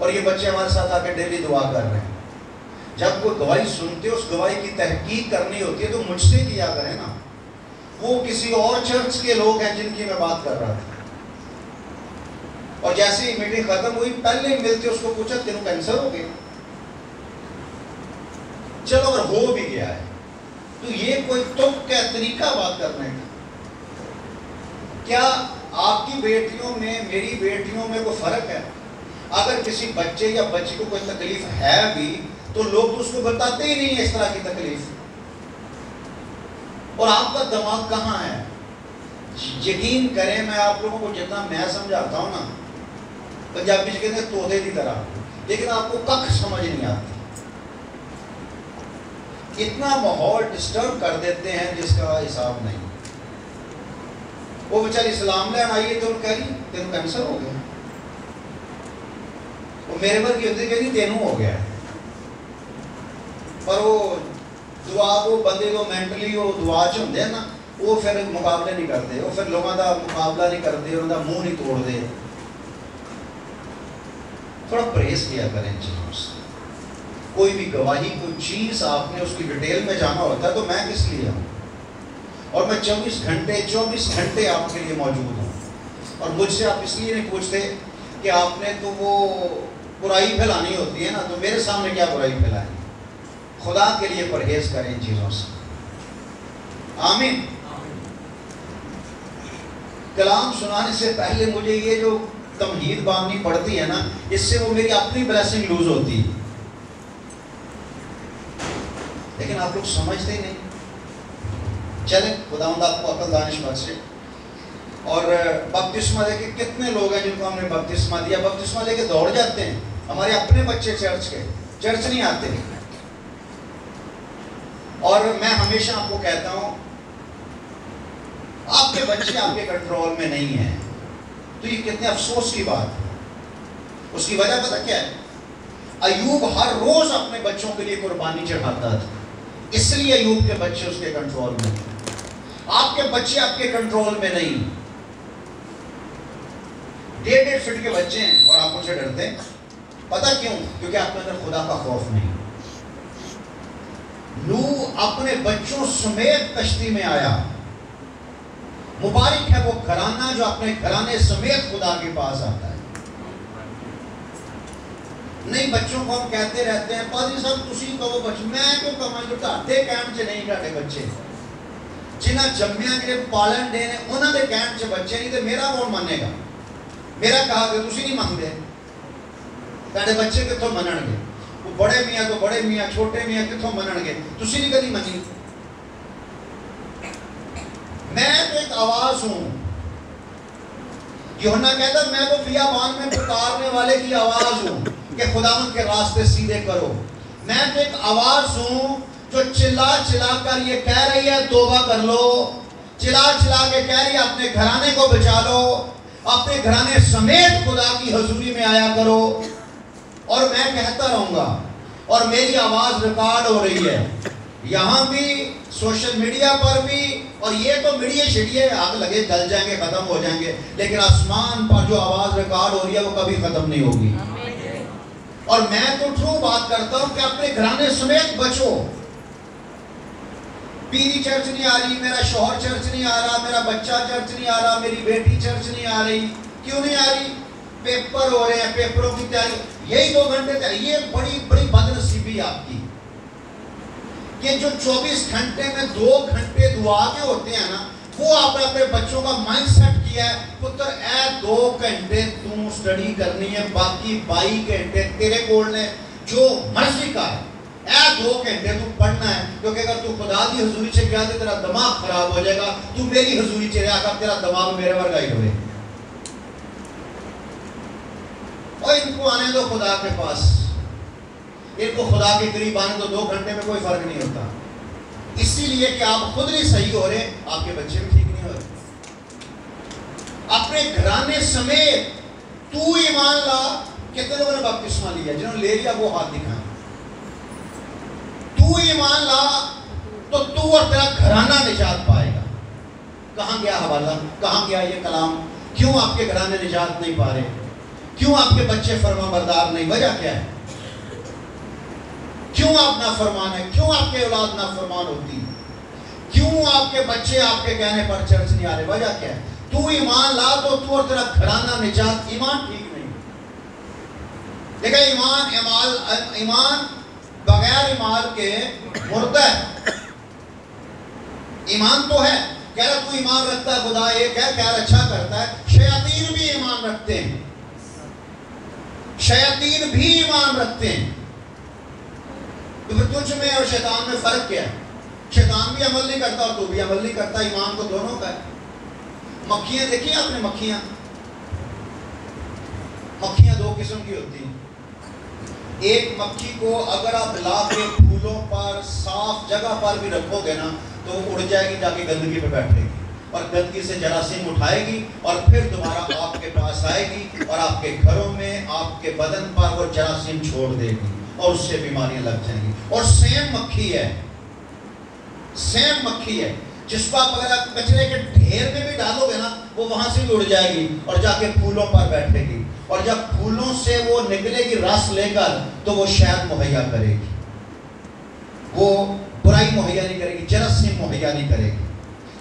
और ये बच्चे हमारे साथ आके डेली दुआ कर रहे हैं। जब कोई गवाही सुनते हो, उस गवाही की तहकीक करनी होती है तो मुझसे किया करें ना। वो किसी और चर्च के लोग हैं जिनकी मैं बात कर रहा था, और जैसे ही मीटिंग खत्म हुई पहले ही मिलते उसको पूछा तेरे कैंसर हो गया? चलो अगर हो भी गया है तो ये कोई तुक है तरीका बात करने का? क्या आपकी बेटियों में मेरी बेटियों में कोई फर्क है? अगर किसी बच्चे या बच्ची को कोई तकलीफ है भी तो लोग तो उसको बताते ही नहीं है इस तरह की तकलीफ। और आपका दिमाग कहाँ है? यकीन करें, मैं आप लोगों को जितना मैं समझाता हूं ना, पंजाबी से कहते हैं तोते की तरह, लेकिन आपको कख समझ नहीं आती। इतना माहौल डिस्टर्ब कर देते हैं जिसका हिसाब नहीं। वो बेचारी सलाम लेन आई है तो कह रही तेन कैंसर हो गया। वो मेरे पर की होती कह रही तेनू हो गया। पर वो दुआ वो बंदे को मेंटली वो दुआ च होंदे ना, वो फिर मुकाबले नहीं करते, वो फिर लोगों का मुकाबला नहीं करते, उनका मुंह नहीं तोड़ते। थोड़ा परहेज किया करें चीज़ों से। कोई भी गवाही, कोई चीज़ आपने उसकी डिटेल में जाना होता है तो मैं किस लिए हूँ? और मैं 24 घंटे आपके लिए मौजूद हूँ। और मुझसे आप इसलिए नहीं पूछते कि आपने तो वो बुराई फैलानी होती है ना, तो मेरे सामने क्या बुराई फैलाएं? खुदा के लिए परहेज करें इन चीज़ों से। आमीन। कलाम सुनाने से पहले मुझे ये जो तमहीद बांधनी पड़ती है ना, इससे वो मेरी अपनी ब्लेसिंग लूज होती है, लेकिन आप लोग समझते ही नहीं। चले खुदावंद आपको अकल दानिश बख्शे। और बपतिस्मा लेके कितने लोग हैं जिनको हमने बपतिस्मा दिया, बपतिस्मा लेके दौड़ जाते हैं। हमारे अपने बच्चे चर्च नहीं आते। और मैं हमेशा आपको कहता हूं, आपके बच्चे आपके कंट्रोल में नहीं है तो ये कितने अफसोस की बात है। उसकी वजह पता क्या है? अयूब हर रोज अपने बच्चों के लिए कुर्बानी चढ़ाता था, इसलिए अयूब के बच्चे उसके कंट्रोल में थे। आपके बच्चे आपके कंट्रोल में नहीं। 1.5 फीट के बच्चे हैं और आप उनसे डरते हैं। पता क्यों? क्योंकि आपके अंदर खुदा का खौफ नहीं। नूह अपने बच्चों समेत कश्ती में आया। मुबारक है वो घराना जो अपने घराने समेत खुदा के पास आता है। नहीं, बच्चों को हम कहते रहते हैं पादरी साहब तुसी कहो बच्चे, मैं क्यों कहां जो ढाटे कहण च नहीं, ढाटे बच्चे जिन्हें जम्मिया जे पालन दे ने उन्होंने कहण च बच्चे नहीं, तो मेरा कौन मानेगा? मेरा कहा कि तुसी नहीं मानते, ढाटे बच्चे कितों मनणगे? वो बड़े मियाँ तो बड़े मियाँ, छोटे मियाँ कितों मनणगे? तुसी नहीं कभी मनी। मैं तो एक आवाज हूं। यूहन्ना कहता मैं तो बियाबान में पुकारने वाले की आवाज हूं कि खुदावंद के रास्ते सीधे करो। मैं तो एक आवाज हूं जो चिल्ला चिल्ला कर ये कह रही है तौबा कर लो, चिल्ला चिल्ला के कह रही है अपने घराने को बचा लो, अपने घराने समेत खुदा की हजूरी में आया करो। और मैं कहता रहूंगा, और मेरी आवाज रिकॉर्ड हो रही है यहाँ भी, सोशल मीडिया पर भी। और ये तो मीडिया छिड़िए आग लगे जल जाएंगे, खत्म हो जाएंगे, लेकिन आसमान पर जो आवाज रिकॉर्ड हो रही है वो कभी खत्म नहीं होगी। और मैं तो ट्रू बात करता हूं कि अपने घराने समेत बचो। पीरी चर्च नहीं आ रही, मेरा शौहर चर्च नहीं आ रहा, मेरा बच्चा चर्च नहीं आ रहा, मेरी बेटी चर्च नहीं आ रही। क्यों नहीं आ रही? पेपर हो रहे हैं, पेपरों की तैयारी। यही 2 घंटे, ये बड़ी बड़ी बदनसीबी आपकी कि जो 24 घंटे में 2 घंटे दुआ के होते हैं ना, वो आपने अपने बच्चों का माइंड सेट किया है पुत्र ए 2 घंटे तू स्टडी करनी है, बाकी 22 घंटे तेरे कोल ने जो मर्जी का है, ए 2 घंटे तू पढ़ना है। क्योंकि अगर तू खुदा की हजूरी से गया तो तेरा दिमाग खराब हो जाएगा। तू मेरी हजूरी से रहा कर, तेरा दिमाग मेरे वर्गा ही होए। और इनको आने दो खुदा के पास, इनको खुदा के करीब आने तो 2 घंटे में कोई फर्क नहीं होता। इसीलिए कि आप खुद नहीं सही हो रहे, आपके बच्चे भी ठीक नहीं हो रहे। अपने घराने समेत तू ईमान ला। कितने लोगों ने बपतिस्मा लिया? जिन्होंने ले लिया वो हाथ दिखाएं। तू ईमान ला तो तू और तेरा घराना निजात पाएगा। कहां गया हवाला? कहां गया ये कलाम? क्यों आपके घराने निजात नहीं पा रहे? क्यों आपके बच्चे फरमाबरदार नहीं? वजह क्या है? क्यों आप नाफरमान है? क्यों आपके औलाद नाफरमान होती है? क्यों आपके बच्चे आपके कहने पर चर्च नहीं आ रहे? वजह क्या है? तू ईमान ला तो तू और तेरा घराना निजात। ईमान ठीक नहीं। देखा, ईमान बगैर ईमान के मुर्दा है। ईमान तो है, कह रहा तू ईमान रखता है, खुदा एक है, कह रहा अच्छा करता है। शयातीन भी ईमान रखते हैं, शयातीन भी ईमान रखते हैं। तो फिर तुझ में और शैतान में फर्क क्या है? शैतान भी अमल नहीं करता और तू भी अमल नहीं करता। ईमान तो दोनों का है। मक्खियां देखी आपने? मक्खियां दो किस्म की होती हैं। एक मक्खी को अगर आप ला के फूलों पर, साफ जगह पर भी रखोगे ना, तो उड़ जाएगी, जाके गंदगी पे बैठेगी और गंदगी से जरासीम उठाएगी और फिर दोबारा आपके पास आएगी और आपके घरों में, आपके बदन पर वो जरासीम छोड़ देगी और उससे बीमारियां लग जाएंगी। और सेम मक्खी है जिसको आप अगर आप कचरे के ढेर में भी डालोगे ना, वो वहां से भी उड़ जाएगी और जाके फूलों पर बैठेगी। और जब फूलों से वो निकलेगी रस लेकर, तो वो शहद मुहैया करेगी, वो बुराई मुहैया नहीं करेगी, जरासीम मुहैया नहीं करेगी।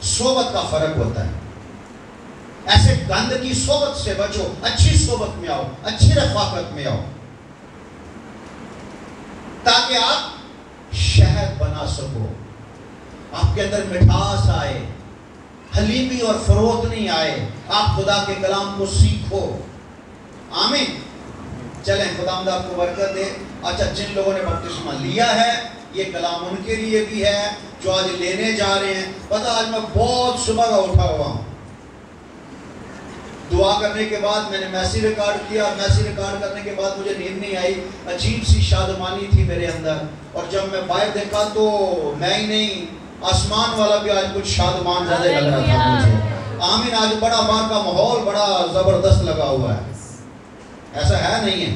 सोबत का फर्क होता है। ऐसे गंद की सोबत से बचो, अच्छी सोबत में आओ, अच्छी रफाकत में आओ, ताकि आप शहद बना सको, आपके अंदर मिठास आए, हलीमी और फरोत नहीं आए, आप खुदा के कलाम को सीखो। आमीन। चलें, खुदावंद आपको बरकत दे। अच्छा, जिन लोगों ने बपतिस्मा लिया है, ये कलाम उनके लिए भी है जो आज लेने जा रहे हैं। पता, आज मैं बहुत सुबह का उठा हुआ हूँ। दुआ करने के बाद मैंने मैसेज रिकॉर्ड किया। मैसेज रिकॉर्ड करने के बाद मुझे नींद नहीं आई, अजीब सी शादमानी थी मेरे अंदर। और जब मैं बाहर देखा तो मैं ही नहीं, आसमान वाला भी आज कुछ शादमान ज्यादा लग रहा था मुझे। आमीन। आज बड़ा बार का माहौल बड़ा जबरदस्त लगा हुआ है। ऐसा है नहीं है?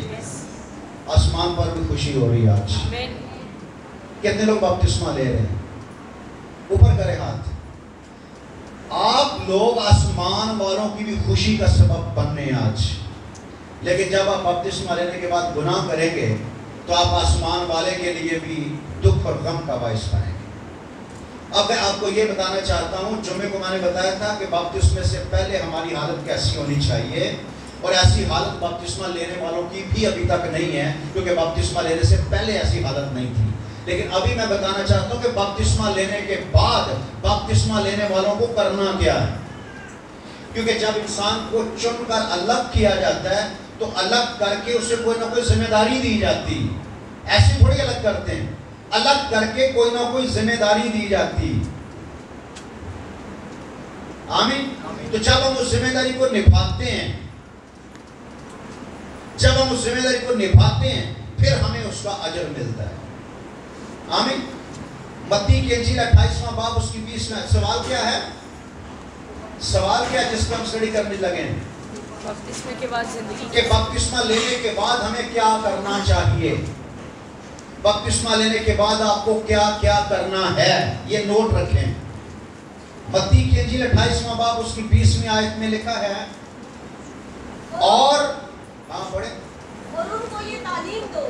आसमान पर भी खुशी हो रही है आज। कितने लोग बपतिस्मा ले रहे हैं? ऊपर करें हाथ। आप लोग आसमान वालों की भी खुशी का सबब बनने हैं आज। लेकिन जब आप बपतिस्मा लेने के बाद गुनाह करेंगे, तो आप आसमान वाले के लिए भी दुख और गम का बाइस बनेंगे। अब मैं आपको ये बताना चाहता हूँ, जुम्मे को मैंने बताया था कि बपतिस्मे से पहले हमारी हालत कैसी होनी चाहिए, और ऐसी हालत बपतिस्मा लेने वालों की भी अभी तक नहीं है, क्योंकि बपतिस्मा लेने से पहले ऐसी हालत नहीं थी। लेकिन अभी मैं बताना चाहता हूँ कि बपतिस्मा लेने के बाद बपतिस्मा लेने वालों को करना क्या है। क्योंकि जब इंसान को चुनकर अलग किया जाता है, तो अलग करके उसे कोई ना कोई जिम्मेदारी दी जाती। ऐसे थोड़ी अलग करते हैं, अलग करके कोई ना कोई जिम्मेदारी दी जाती। आमीन। तो जब हम उस जिम्मेदारी को निभाते हैं, फिर हमें उसका अजर मिलता है। आमीन। मत्ती की इंजील 28वां बाब उसकी 20 सवाल क्या है? जिसको हम स्टडी करने लगे हैं, बपतिस्मा के बाद जिंदगी के बपतिस्मा लेने के बाद हमें क्या करना चाहिए। बपतिस्मा लेने के बाद आपको क्या क्या करना है, ये नोट रखें। मत्ती की इंजील 28वां बाब उसकी 20वीं आयत में लिखा है, और पढ़े, और उनको ये तालीम दो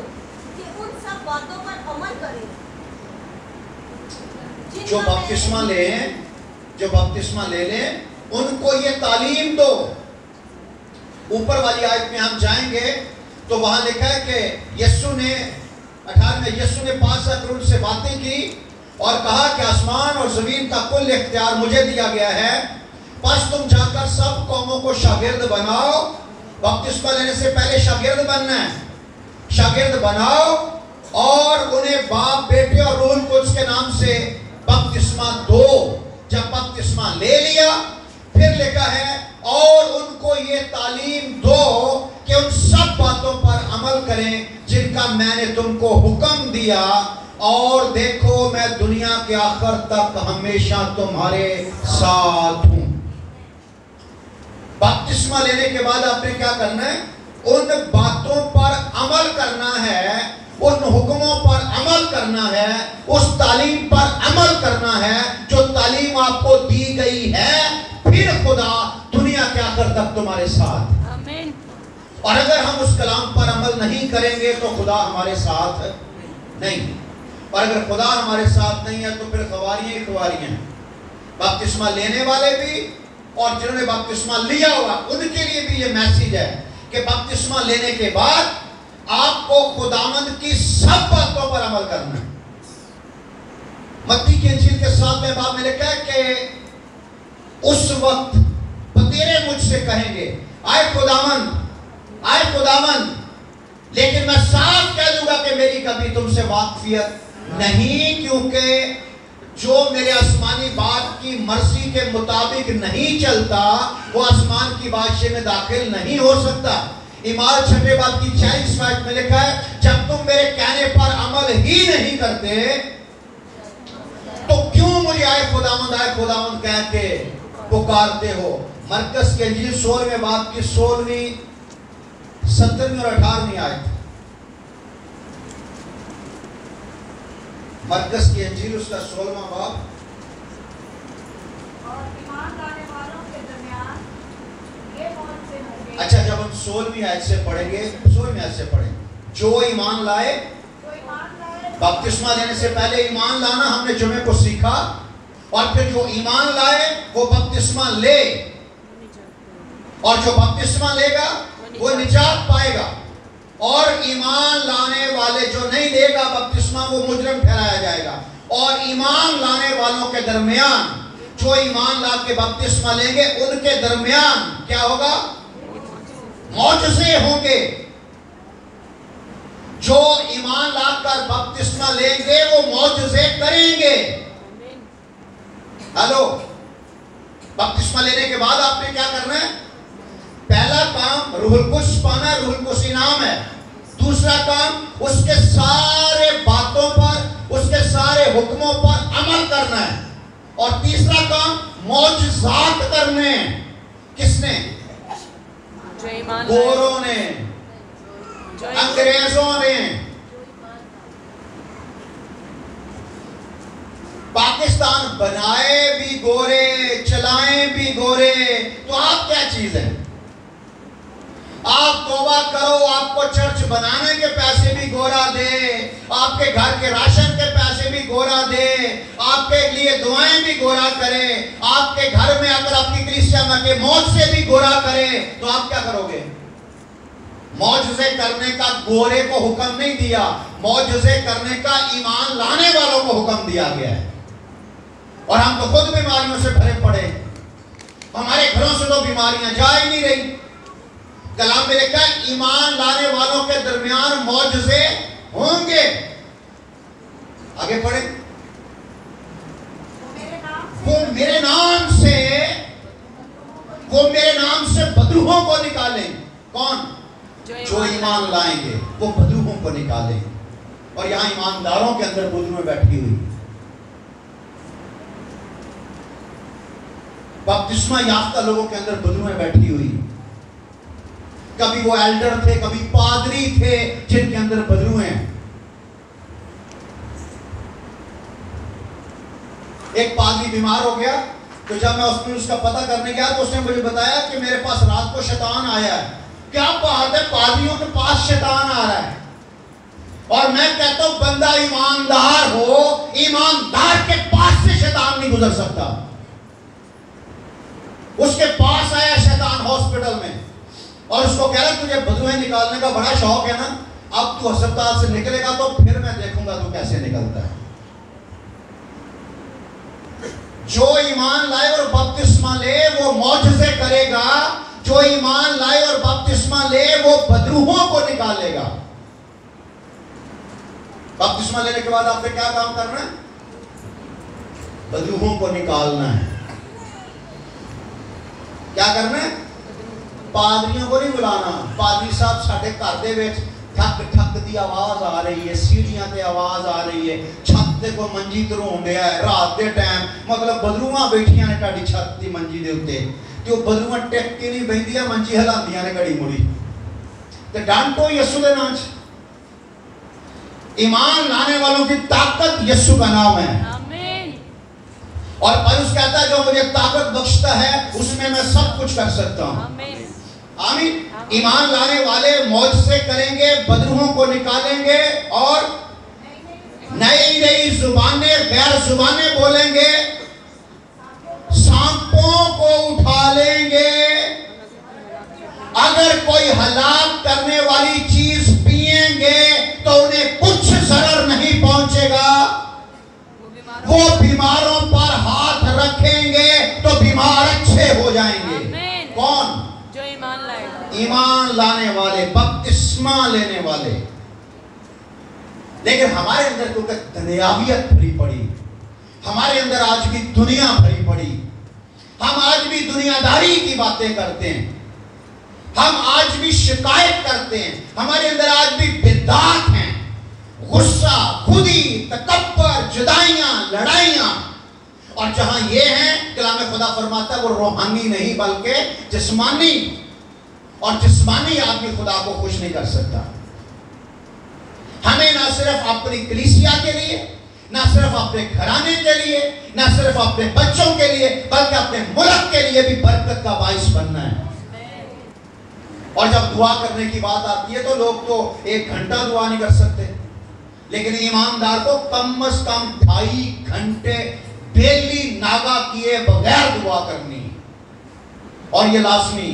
कि उन सब बातों पर अमल करें जो बपतिस्मा ले लें, उनको ये तालीम दो। ऊपर वाली आयत में हम जाएंगे तो वहां लिखा है कि यीशु ने 18 में यीशु ने 5 करोड़ से बातें की और कहा कि आसमान और जमीन का कुल इख्तियार मुझे दिया गया है, बस तुम जाकर सब कौमों को शागिर्द बनाओ। बपतिस्मा लेने से पहले शागिर्द बनना है। शागिर्द बनाओ और उन्हें बाप, बेटे और रूह कुद्स के नाम से बपतिस्मा दो। जब बपतिस्मा ले लिया, फिर लिखा है और उनको ये तालीम दो कि उन सब बातों पर अमल करें जिनका मैंने तुमको हुक्म दिया, और देखो मैं दुनिया के आखिर तक हमेशा तुम्हारे साथ हूं। बपतिस्मा लेने के बाद आपने क्या करना है? उन बातों पर अमल करना है, उन हुक्मों पर अमल करना है, उस तालीम पर अमल करना है जो तालीम आपको दी गई है। फिर खुदा दुनिया के आखिर तक तुम्हारे साथ। आमीन। और अगर हम उस कलाम पर अमल नहीं करेंगे तो खुदा हमारे साथ नहीं, और अगर खुदा हमारे साथ नहीं है तो फिर खवारियां ही खवारियां हैं। बपतिस्मा लेने वाले भी और जिन्होंने बपतिस्मा लिया हुआ उनके लिए भी ये मैसेज है कि बपतिस्मा लेने के बाद आपको खुदावंद की सब बातों पर अमल करना है। मत्ती की इंजील के 7वें बाब में लिखा है कि उस वक्त बतेरे मुझसे कहेंगे आए खुदावंद, आए खुदावंद, लेकिन मैं साफ कह दूंगा कि मेरी कभी तुमसे वाकफियत नहीं, क्योंकि जो मेरे आसमानी बाप की मर्जी के मुताबिक नहीं चलता वो आसमान की बादशाह में दाखिल नहीं हो सकता। इमाल 6वें बाब की 40 आयत में लिखा है जब तुम मेरे कहने पर अमल ही नहीं करते तो क्यों मुझे आए खुदावंद कह के पुकारते हो। मरकस के इंजील 16वें बाब की 16वीं 17वीं और 18वीं आयत। मरकस की इंजील उसका 16वां बाब। और ईमान लाने वालों के दरमियान ये कौन से होंगे। अच्छा, जब हम 16वीं आयत से पढ़ेंगे, 16वीं आयत से पढ़ेंगे, जो ईमान लाए, बपतिस्मा लेने से पहले ईमान लाना हमने जुमे को सीखा, और फिर जो ईमान लाए वो बपतिस्मा ले, और जो बपतिस्मा लेगा वो निजात पाएगा, और ईमान लाने वाले जो नहीं लेगा बपतिस्मा वो मुजरिम ठहराया जाएगा। और ईमान लाने वालों के दरमियान, जो ईमान ला के बपतिस्मा लेंगे उनके दरमियान क्या होगा? मौजज़े होंगे। जो ईमान लाकर बपतिस्मा लेंगे वो मौजज़े करेंगे। हेलो, बपतिस्मा लेने के बाद आपने क्या करना है? पहला काम रूहुल कुद्स पाना, रूहुल कुद्स इनाम है। दूसरा काम उसके सारे बातों पर, उसके सारे हुक्मों पर अमल करना है। और तीसरा काम मौजज़ात करने। किसने? गोरों ने, अंग्रेजों ने। पाकिस्तान बनाए भी गोरे, चलाए भी गोरे, तो आप क्या चीज है? आप तौबा करो, आपको चर्च बनाने के पैसे भी गोरा दे, आपके घर के राशन के पैसे भी गोरा दे, आपके लिए दुआएं भी गोरा करे, आपके घर में अगर आपकी कलीसिया में के मौत से भी गोरा करे, तो आप क्या करोगे? मौजज़े करने का गोरे को हुक्म नहीं दिया, मौजज़े करने का ईमान लाने वालों को हुक्म दिया गया है। और हम तो खुद बीमारियों से भरे पड़े, हमारे घरों से तो बीमारियां जा ही नहीं रही। कलाम में लिखा है ईमान लाने वालों के दरमियान मौजज़े होंगे। आगे पढ़े। वो मेरे नाम से बदरूहों को निकालेंगे। कौन? जो ईमान लाएंगे वो बदरूहों को निकालेंगे। और यहां ईमानदारों के अंदर बदरूहें बैठी हुई, बपतिस्मा याफ्ता लोगों के अंदर बदरूहें बैठी हुई। कभी वो एल्डर थे, कभी पादरी थे जिनके अंदर बदरूहें हैं। एक पादरी बीमार हो गया, तो जब मैं उसका पता करने गया तो उसने मुझे बताया कि मेरे पास रात को शैतान आया है। क्या बात है, पादरियों के पास शैतान आ रहा है? और मैं कहता हूं बंदा ईमानदार हो, ईमानदार के पास से शैतान नहीं गुजर सकता। उसके पास आया शैतान हॉस्पिटल में और उसको कह रहा तुझे बदरूहें निकालने का बड़ा शौक है ना, अब तू अस्पताल से निकलेगा तो फिर मैं देखूंगा तू कैसे निकलता है। जो ईमान लाए और बपतिस्मा ले वो मौजज़े करेगा, जो ईमान लाए और बपतिस्मा ले वो बदरूहों को निकालेगा। बपतिस्मा लेने के बाद आपने क्या काम करना है? बदरूहों को निकालना है। क्या करना है? पादरियों को नहीं बुलाना। पादरी साहब साढ़े घर दे विच ठक ठक दी आवाज आ रही है, सीढ़ियां ते आवाज आ रही है, छत ते कोई मंजी धरों दिया है रात के टाइम, मतलब बदरूआं बैठियां ने तुहाडी छत दी मंजी दे उत्ते, ते ओह बदरूआं टिक के नहीं बहिंदियां, मंजी हिलांदियां ने घड़ी मुड़ी। ते डांटो यीशु दे नाम च। ईमान लाने वालों की ताकत यीशु का नाम है। आमीन। और पौलुस कहता है जो मुझे ताकत बख्शता है उसमें मैं सब कुछ कर सकता हूं। आमीन। आमीन। ईमान लाने वाले मौज से करेंगे, बदरूहों को निकालेंगे और नई नई जुबानें, गैर जुबानें बोलेंगे, सांपों को उठा लेंगे। अगर कोई हलाक करने वाली चीज पिएंगे तो उन्हें कुछ जरर नहीं पहुंचेगा। वो बीमारों पर हाथ रखेंगे तो बीमार अच्छे हो जाएंगे। कौन? जो ईमान लाएगा। ईमान लाने वाले, बपतिस्मा लेने वाले। लेकिन हमारे अंदर क्योंकि दुनियावियत भरी पड़ी, हमारे अंदर आज भी दुनिया भरी पड़ी, हम आज भी दुनियादारी की बातें करते हैं, हम आज भी शिकायत करते हैं, हमारे अंदर आज भी बिद्दात हैं, गुस्सा, खुदी, तकब्बर, जुदाइयां, लड़ाइयां। और जहां ये हैं, कलाम खुदा फरमाता है वो रूहानी नहीं बल्कि जिस्मानी, और जिस्मानी आदमी खुदा को खुश नहीं कर सकता। हमें ना सिर्फ अपनी कलीसिया के लिए, ना सिर्फ अपने घराने के लिए, ना सिर्फ अपने बच्चों के लिए, बल्कि अपने मुल्क के लिए भी बरकत का बाइस बनना है। और जब दुआ करने की बात आती है तो लोग तो 1 घंटा दुआ नहीं कर सकते, लेकिन ईमानदार को कम से कम 2.5 घंटे डेली नागा किए बगैर दुआ करनी, और ये लाजमी।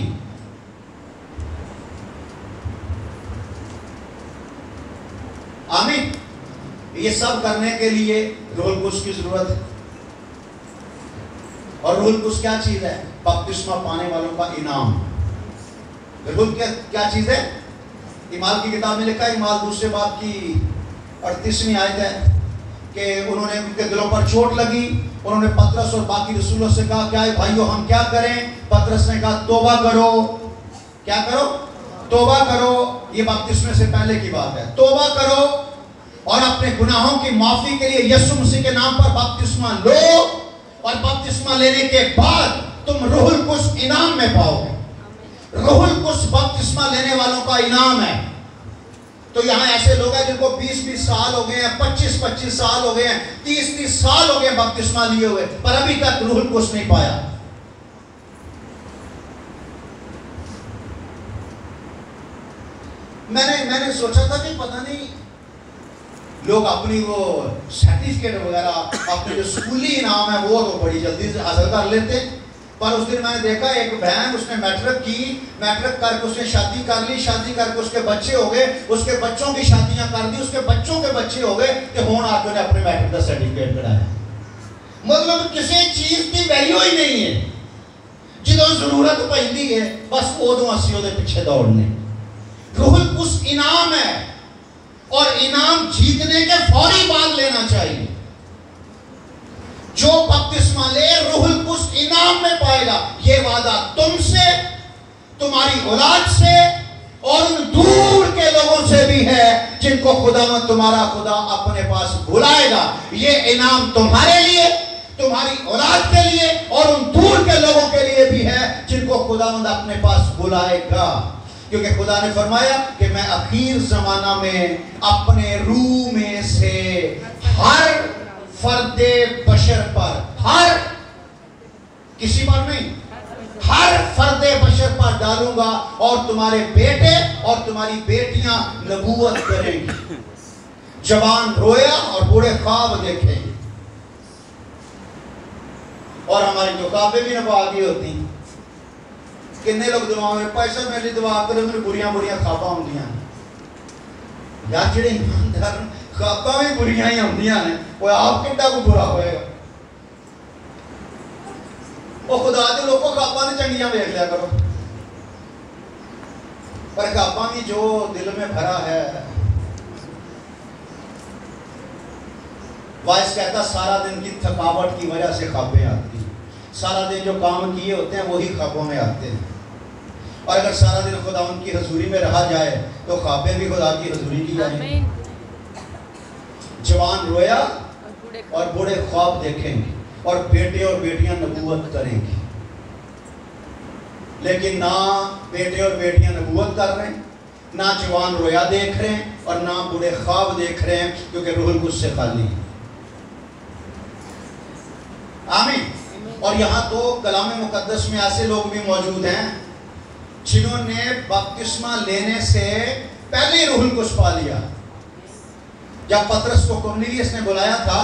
आमीन। ये सब करने के लिए रूहुल कुद्स की जरूरत है। और रूहुल कुद्स क्या चीज है? बपतिस्मा पाने वालों का इनाम। रूहुल क्या चीज है? इमाल की किताब में लिखा है, इमाल दूसरे बाब की 38वीं आयत है कि उन्होंने, उनके दिलों पर चोट लगी, उन्होंने पतरस और बाकी रसूलों से कहा, क्या है भाइयों हम क्या करें? पतरस ने कहा तौबा करो। क्या करो? तौबा करो। ये बपतिस्मे से पहले की बात है। तौबा करो और अपने गुनाहों की माफी के लिए यीशु मसीह के नाम पर बपतिस्मा लो, और बपतिस्मा लेने के बाद तुम रूहुल कुद्स इनाम में पाओगे। रूहुल कुद्स बपतिस्मा लेने वालों का इनाम है। तो यहाँ ऐसे लोग हैं जिनको 20-20 साल हो गए हैं, 25-25 साल हो गए हैं, 30-30 साल हो गए बपतिस्मा लिए हुए, पर अभी तक रूहुल कुद्स नहीं पाया। मैंने सोचा था कि पता नहीं लोग अपनी वो सर्टिफिकेट वगैरह, अपने जो स्कूली इनाम है वो तो बड़ी जल्दी से हासिल कर लेते। पर उस दिन मैंने देखा एक बहन, उसने मैट्रिक की, मैट्रिक करके उसने शादी कर ली, शादी करके उसके बच्चे हो गए, उसके बच्चों की शादियां कर दी, उसके बच्चों के बच्चे हो गए, कि होन आके ने अपने मैट्रिक का सर्टिफिकेट कराया। मतलब किसी चीज की वैल्यू ही नहीं है। जो जरूरत पैंदी है बस उदों असीं उहदे पिछे दौड़ने। रूहुल कुद्स इनाम है, और इनाम जीतने के फौरी बाद लेना चाहिए। जो बपतिस्मा ले रूहुल कुद्स इनाम में पाएगा। ये वादा तुमसे, तुम्हारी औलाद से और उन दूर के लोगों से भी है जिनको खुदावंद तुम्हारा खुदा अपने पास बुलाएगा। ये इनाम तुम्हारे लिए, तुम्हारी औलाद के लिए और उन दूर के लोगों के लिए भी है जिनको खुदावंद अपने पास बुलाएगा। क्योंकि खुदा ने फरमाया कि मैं आखिर जमाना में अपने रूह में से हर फर्दे बशर पर, हर किसी पर नहीं, हर फर्दे बशर पर डालूंगा, और तुम्हारे बेटे और तुम्हारी बेटियां नबूवत करेंगी। जवान रोया और बूढ़े ख्वाब देखेंगे। और हमारी जो ख्वाबें भी नबागी होती हैं। किन्ने लोग दुआ में पैसा मेरी दुआ करो, मेरी बुरियां बुरियां ख्वाबां होंदियां यार। जेड़े ईमानदार ख्वाबां भी बुरियां ही होंदियां ने, वो आप कितना को बुरा होएगा। वो खुदा दे लोगों ख्वाबां ने चंगियां वेख लिया करो, पर ख्वाबां भी जो दिल में भरा है। वाइस कहता सारा दिन की थकावट की वजह से ख्वाबें आती हैं। सारा दिन जो काम किए होते हैं वही ख्वाबों में आते हैं। और अगर सारा दिन खुदा उनकी हजूरी में रहा जाए तो ख्वाबें भी खुदा की हजूरी की जाएंगी। जवान रोया और बूढ़े ख्वाब देखेंगे, और बेटे और बेटियां नबूवत करेंगी। लेकिन ना बेटे और बेटियां नबूवत कर रहे हैं, ना जवान रोया देख रहे हैं, और ना बूढ़े ख्वाब देख रहे हैं, क्योंकि रूहुल कुद्स से खाली है। आमीन। और यहाँ तो कलाम मुकद्दस में ऐसे लोग भी मौजूद हैं जिन्होंने बपतिस्मा लेने से पहले ही रूहुल कुद्स पा लिया। जब पतरस को कुरनेलियस ने बुलाया था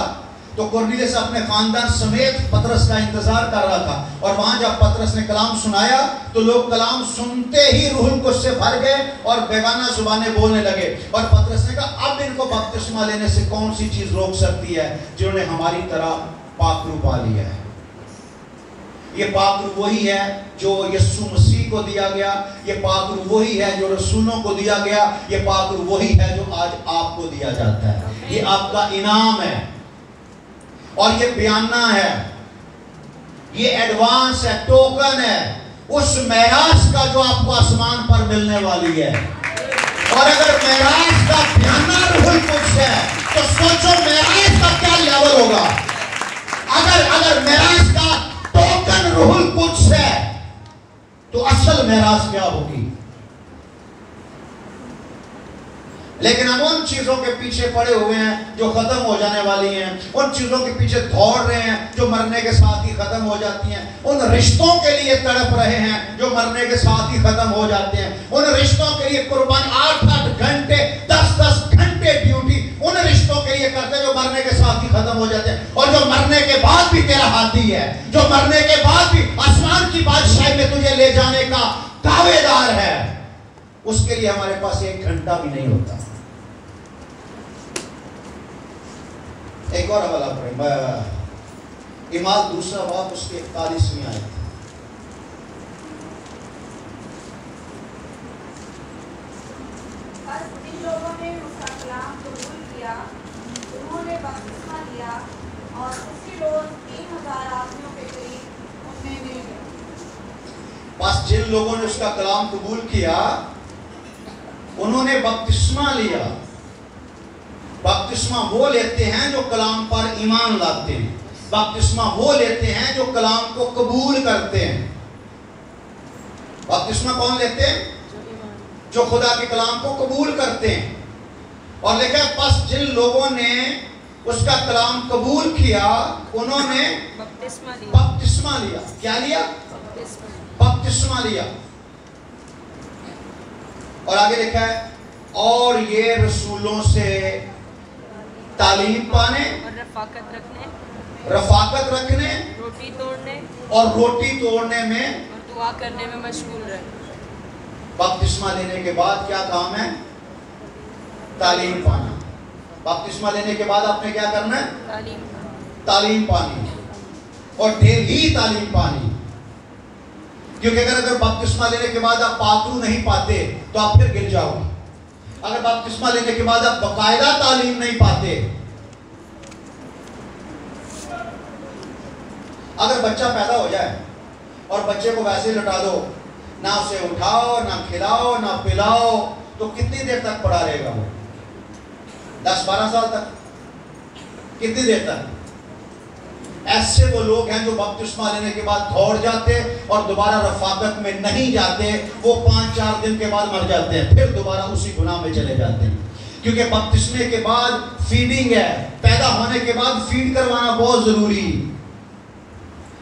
तो कुरनेलियस अपने खानदान समेत पतरस का इंतजार कर रहा था, और वहां जब पतरस ने कलाम सुनाया तो लोग कलाम सुनते ही रूहुल कुद्स से भर गए और बेगाना जुबानें बोलने लगे। और पतरस ने कहा अब इनको बपतिस्मा लेने से कौन सी चीज रोक सकती है जिन्होंने हमारी तरह पाक रूह पा लिया है। ये पाक रूह वही है जो यीशु मसीह को दिया गया, ये पाक रूह वही है जो रसूलों को दिया गया, ये पाक रूह वही है जो आज आपको दिया जाता है। ये आपका इनाम है और ये बयाना है, ये एडवांस है, टोकन है उस मेराज का जो आपको आसमान पर मिलने वाली है। और अगर मेराज का बयाना रूहुल कुद्स है तो सोचो मेराज का क्या लेवल होगा। अगर मेराज का टोकन रूहुल कुद्स है तो असल मेराज क्या होगी। लेकिन हम उन चीजों के पीछे पड़े हुए हैं जो खत्म हो जाने वाली हैं, उन चीजों के पीछे दौड़ रहे हैं जो मरने के साथ ही खत्म हो जाती हैं, उन रिश्तों के लिए तड़प रहे हैं जो मरने के साथ ही खत्म हो जाते हैं, उन रिश्तों के लिए कुर्बान 8-8 घंटे 10-10 घंटे ड्यूटी उन रिश्तों के लिए करते हैं जो मरने के साथ ही खत्म हो जाते हैं, और जो मरने के बाद भी तेरा हाथी है, जो मरने के बाद भी आसमान की बादशाही में तुझे ले जाने का दावेदार है, उसके लिए हमारे पास 1 घंटा भी नहीं होता। एक और हवाला पढ़ें, इमाल 2 बाब उसके 41वीं आयत। जिन लोगों ने उसका कलाम कबूल किया उन्होंने बपतिस्मा लिया और उसी रोज 3000 आदमियों के करीब उनमें मिल गए। बस जिन लोगों ने उसका कलाम कबूल किया उन्होंने बपतिस्मा लिया। बपतिस्मा वो लेते हैं जो कलाम पर ईमान लाते हैं, बपतिस्मा वो लेते हैं जो कलाम को कबूल करते हैं। बपतिस्मा कौन लेते हैं? जो खुदा के कलाम को कबूल करते हैं। और लिखा है बस जिन लोगों ने उसका कलाम कबूल किया उन्होंने बपतिस्मा लिया। क्या लिया? बपतिस्मा लिया। और आगे लिखा है और ये रसूलों से तालीम पाने और रफाकत रखने रोटी तोड़ने में और दुआ करने में मशगूल रहे। बपतिस्मा लेने के बाद क्या काम है? तालीम पाना। बपतिस्मा लेने के बाद आपने क्या करना है? तालीम पानी, और डेली तालीम पानी। क्योंकि अगर बपतिस्मा लेने के बाद आप पाकरू नहीं पाते तो आप फिर गिर जाओगे। अगर बपतिस्मा लेने के बाद आप बाकायदा तालीम नहीं पाते, अगर बच्चा पैदा हो जाए और बच्चे को वैसे लटा दो, ना उसे उठाओ, ना खिलाओ, ना पिलाओ, तो कितनी देर तक पड़ा रहेगा वो? 10-12 साल तक। कितनी देर तक? ऐसे वो लोग हैं जो बपतिस्मा लेने के बाद दौड़ जाते और दोबारा रफाकत में नहीं जाते, वो 5-4 दिन के बाद मर जाते हैं, फिर दोबारा उसी गुनाह में चले जाते हैं। क्योंकि बपतिस्मे के बाद फीडिंग है, पैदा होने के बाद फीड करवाना बहुत जरूरी।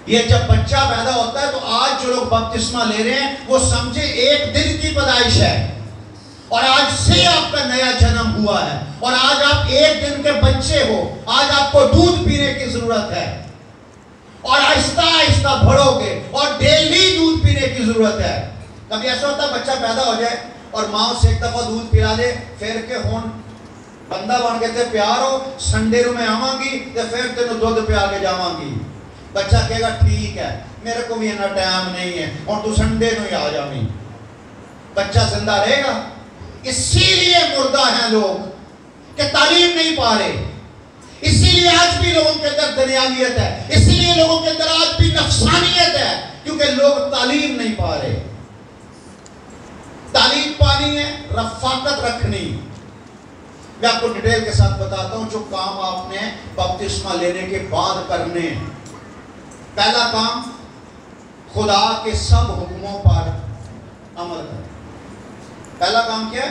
ये जब बच्चा पैदा होता है तो आज जो लोग बपतिस्मा ले रहे हैं वो समझे 1 दिन की पैदाइश है, और आज से आपका नया जन्म हुआ है, और आज आप 1 दिन के बच्चे हो। आज आपको दूध पीने की जरूरत है, और आहिस्ता आहिस्ता बढ़ोगे, और डेली दूध पीने की जरूरत है। कभी ऐसा होता है बच्चा पैदा हो जाए और माँ से एक दफा दूध पिला दे, फिर के होन बंदा बन के ते प्यार हो, संडे में आवांगी तो फिर तेन दूध पिया के जावांगी। बच्चा कहेगा ठीक है, मेरे को भी इतना टाइम नहीं है, और तू संडे में ही आ जावी। बच्चा जिंदा रहेगा? इसीलिए मुर्दा हैं लोग कि तालीम नहीं पा रहे। इसीलिए आज भी लोगों के अंदर दुनियावियत है, इसीलिए लोगों के अंदर आज भी नफसानियत है, क्योंकि लोग तालीम नहीं पा रहे। तालीम पानी है, रफाकत रखनी। मैं आपको डिटेल के साथ बताता हूं जो काम आपने बपतिस्मा लेने के बाद करने। पहला काम, खुदा के सब हुक्मों पर अमल करें। पहला काम क्या है?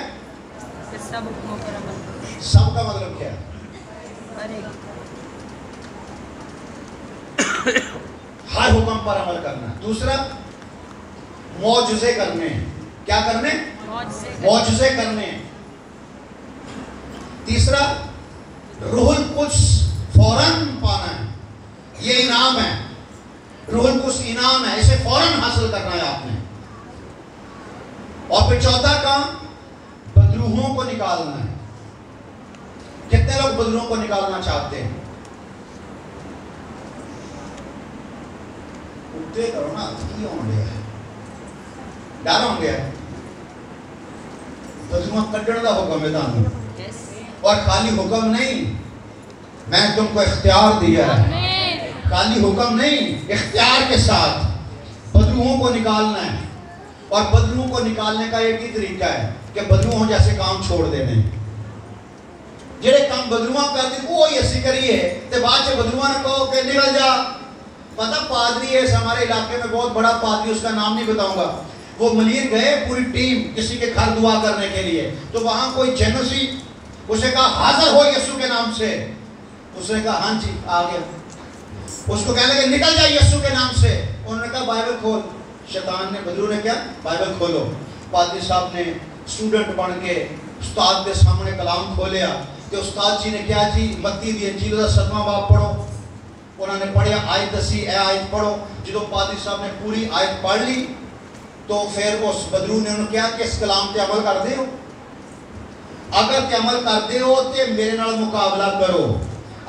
सब हुक्मों पर अमल। सब का मतलब क्या है? हर हुक्म पर अमल करना। दूसरा, मौजूज़े करने हैं। क्या करने? मौजज़े करने। तीसरा, रूहुल कुद्स फौरन पाना है, ये इनाम है। रूहुल कुद्स इनाम है, इसे फौरन हासिल करना है आपने। और फिर चौथा काम, बदरूहों को निकालना है। कितने लोग बदरूहों को निकालना चाहते हैं? उठते करो ना, की होंगे डर होंगे। बदरूह कड्ढण दा हुक्म है तानू, और खाली हुक्म नहीं, मैं तुमको इख्तियार दिया है। खाली हुक्म नहीं, इख्तियार के साथ बदरूहों को निकालना है। और बदरूहों को निकालने का एक ही तरीका है कि बदरूहों जैसे काम छोड़ देने। जेड़े काम बदरूआ कर दी वो ही असी करिए, ते बाद से बदरूआ ने कहो कि निकल जा। पता पादरी है हमारे इलाके में, बहुत बड़ा पादरी, उसका नाम नहीं बताऊंगा। वो मलीर गए पूरी टीम किसी के घर दुआ करने के लिए, तो वहां कोई जेनसी, उसने कहा हाजिर हो यीशु के नाम से। उसने कहा हाँ जी आ गया। उसको कहने लगे निकल जा यीशु के नाम से। उन्होंने कहा बाइबल खोल। शैतान ने, बदरू ने क्या, बाइबल खोलो। पादरी साहब ने स्टूडेंट बन के उस्ताद के सामने कलाम खोलिया, तो उस्ताद जी ने क्या जी, मत्ती दी इंजील दा 7वां बाब पढ़ो। उन्होंने पढ़िया, आयत दसी, ए आयत पढ़ो। जो पादरी साहब ने पूरी आयत पढ़ ली, तो फिर उस बदरू ने उन्होंने क्या कि इस कलाम पे अमल कर दे हो। अगर ते अमल करते हो तो मेरे नाल मुकाबला करो,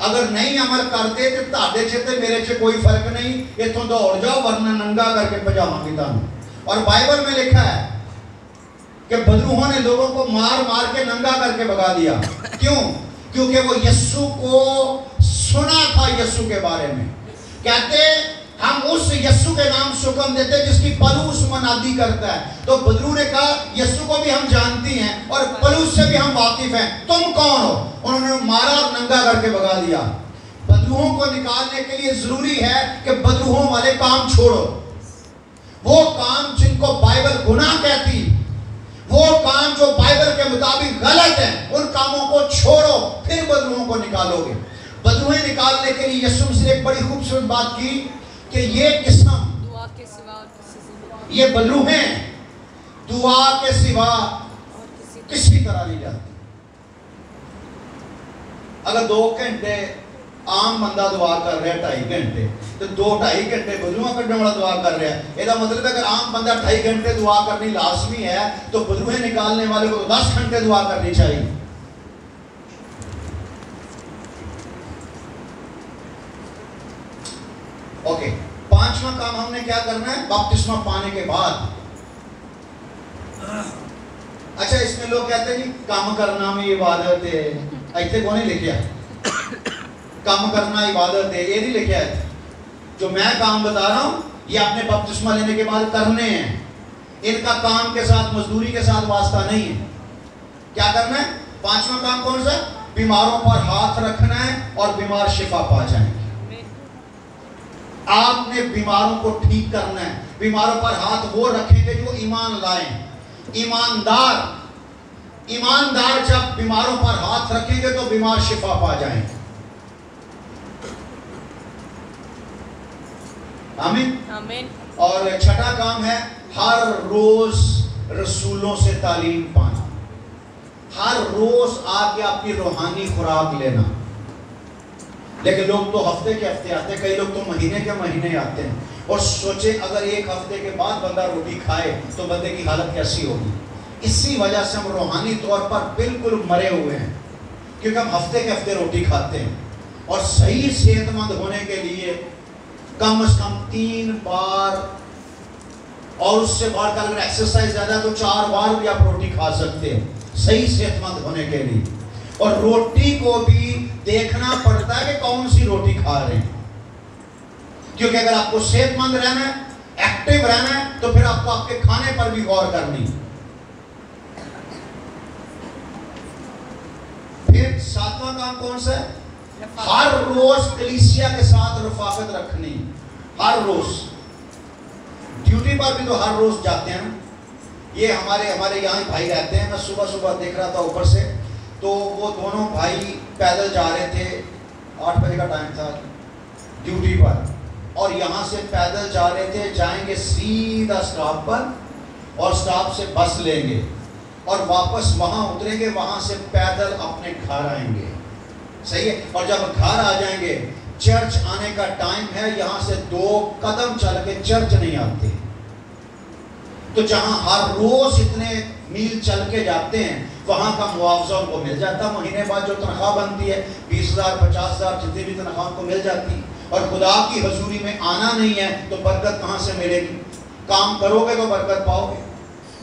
अगर नहीं अमल करते तो ताड़े च ते मेरे च कोई फर्क नहीं, इथों दौड़ जाओ वरना नंगा करके भजावांगे तुहानू। और बाइबल में लिखा है कि बदरूहों ने लोगों को मार मार के नंगा करके भगा दिया। क्यों? क्योंकि वो यीशु को सुना था, यीशु के बारे में। कहते हम उस यीशु के नाम से हुक्म देते जिसकी पलूस मनादी करता है। तो बदरू ने कहा यीशु को भी हम जानती हैं और पलूस से भी हम वाकिफ हैं, तुम कौन हो? उन्होंने मारा और नंगा करके भगा दिया। बदरूहों को निकालने के लिए जरूरी है कि बदरूहों वाले काम छोड़ो। वो काम जिनको बाइबल गुनाह कहती, वो काम जो बाइबल के मुताबिक गलत है, उन कामों को छोड़ो, फिर बदरूहों को निकालोगे। बदरूहें निकालने के लिए यीशु मसीह ने एक बड़ी खूबसूरत बात की कि ये किस्म दुआ के सिवा किसी ये बदरूहें दुआ के सिवा किसी तरह नहीं जाती। अगर 2 घंटे आम बंदा दुआ कर रहा है 2.5 घंटे, तो 2-2.5 घंटे बदरूआ कढ़ने वाला दुआ कर रहा है। इसका मतलब है अगर आम बंदा 2.5 घंटे दुआ करनी लाजमी है, तो बदरूहें निकालने वाले को 10 घंटे दुआ करनी चाहिए। ओके, 5वां काम हमने क्या करना है बपतिस्मा पाने के बाद। अच्छा, इसमें लोग कहते हैं जी काम करना में इबादत है, ऐसे कौन नहीं लिखा? काम करना इबादत है, ये नहीं लिखा है। जो मैं काम बता रहा हूं ये आपने बपतिस्मा लेने के बाद करने हैं। इनका काम के साथ, मजदूरी के साथ वास्ता नहीं है। क्या करना है? 5वां काम कौन सा? बीमारों पर हाथ रखना है और बीमार शिफा पा जाएंगे। आपने बीमारों को ठीक करना है। बीमारों पर हाथ वो रखेंगे जो ईमान लाएं। ईमानदार जब बीमारों पर हाथ रखेंगे तो बीमार शिफा पा जाएंगे। आमीन आमीन। और 6ठा काम है हर रोज रसूलों से तालीम पाना। हर रोज आके आपकी रूहानी खुराक लेना। लेकिन लोग तो हफ्ते के हफ्ते आते हैं, कई लोग तो महीने के महीने आते हैं। और सोचे अगर 1 हफ्ते के बाद बंदा रोटी खाए तो बंदे की हालत कैसी होगी। इसी वजह से हम रूहानी तौर पर बिल्कुल मरे हुए हैं, क्योंकि हम हफ्ते के हफ्ते रोटी खाते हैं। और सही सेहतमंद होने के लिए कम से कम 3 बार, और उससे बढ़कर अगर एक्सरसाइज ज़्यादा तो 4 बार भी आप रोटी खा सकते हैं सही सेहतमंद होने के लिए। और रोटी को भी देखना पड़ता है कि कौन सी रोटी खा रहे हैं, क्योंकि अगर आपको सेहतमंद रहना है, एक्टिव रहना है, तो फिर आपको आपके खाने पर भी गौर करनी। फिर 7वां काम कौन सा है? हर रोज कलीसिया के साथ रफाकत रखनी। हर रोज ड्यूटी पर भी तो हर रोज जाते हैं। ये हमारे यहाँ भाई रहते हैं। मैं सुबह सुबह देख रहा था ऊपर से, तो वो दोनों भाई पैदल जा रहे थे। 8 बजे का टाइम था ड्यूटी पर, और यहाँ से पैदल जा रहे थे, जाएंगे सीधा स्टॉप पर, और स्टॉप से बस लेंगे और वापस वहां उतरेंगे, वहां से पैदल अपने घर आएंगे। सही है। और जब घर आ जाएंगे, चर्च आने का टाइम है, यहां से 2 कदम चल के चर्च नहीं आते। तो जहां हर रोज इतने मील चल के जाते हैं, वहां का मुआवजा उनको मिल जाता। महीने बाद जो तनख्वाह बनती है 20,000 50,000 जितनी भी तनख्वाह उनको मिल जाती। और खुदा की हजूरी में आना नहीं है तो बरकत कहां से मिलेगी? काम करोगे तो बरकत पाओगे।